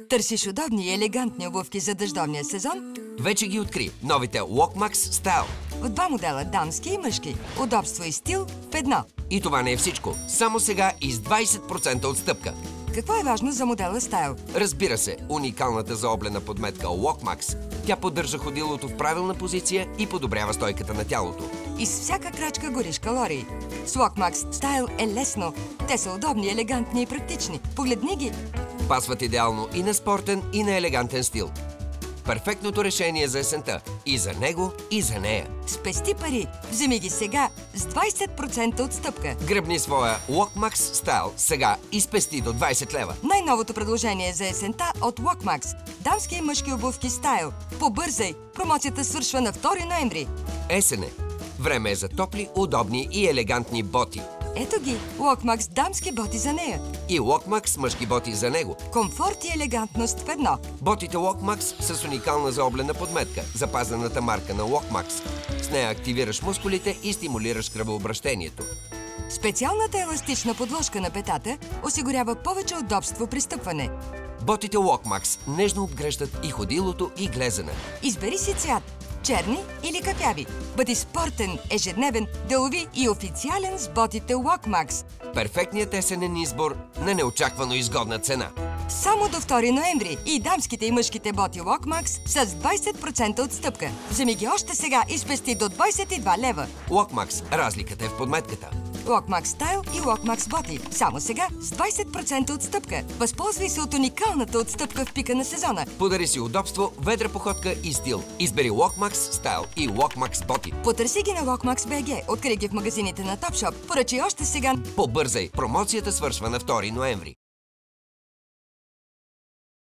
Търсиш удобни и елегантни обувки за дъждовния сезон? Вече ги откри новите Walkmax Style. От два модела, дамски и мъжки. Удобство и стил в едно. И това не е всичко. Само сега и с 20% отстъпка. Какво е важно за модела Style? Разбира се, уникалната заоблена подметка Walkmax. Тя поддържа ходилото в правилна позиция и подобрява стойката на тялото. И с всяка крачка гориш калории. С Walkmax Style е лесно. Те са удобни, елегантни и практични. Погледни ги! Пасват идеално и на спортен, и на елегантен стил. Перфектното решение за есента. И за него, и за нея. Спести пари! Вземи ги сега с 20% отстъпка. Гръбни своя Walkmax Style сега и спести до 20 лева. Най-новото предложение за есента от Walkmax. Дамски и мъжки обувки Style. Побързай! Промоцията свършва на 2 ноември. Есене. Време е за топли, удобни и елегантни боти. Ето ги! Walkmax дамски боти за нея. И Walkmax мъжки боти за него. Комфорт и елегантност в едно. Ботите Walkmax с уникална заоблена подметка, запазената марка на Walkmax. С нея активираш мускулите и стимулираш кръвообращението. Специалната еластична подложка на петата осигурява повече удобство при стъпване. Ботите Walkmax нежно обгреждат и ходилото, и глезена. Избери си цвят – черни или кафяви. Бъди спортен, ежедневен, делови и официален с ботите Walkmax. Перфектният есенен избор на неочаквано изгодна цена. Само до 2 ноември и дамските и мъжките боти Walkmax с 20% отстъпка. Вземи ги още сега и спести до 22 лева. Walkmax. Разликата е в подметката. Walkmax Style и Walkmax боти. Само сега с 20% отстъпка. Възползвай се от уникалната отстъпка в пика на сезона. Подари си удобство, ведра походка и стил. Избери Walkmax Style и Walkmax боти. Потърси ги на Walkmax BG. Открий ги в магазините на Topshop. Поръчай още сега. Побързай! Промоцията свършва на 2 ноември.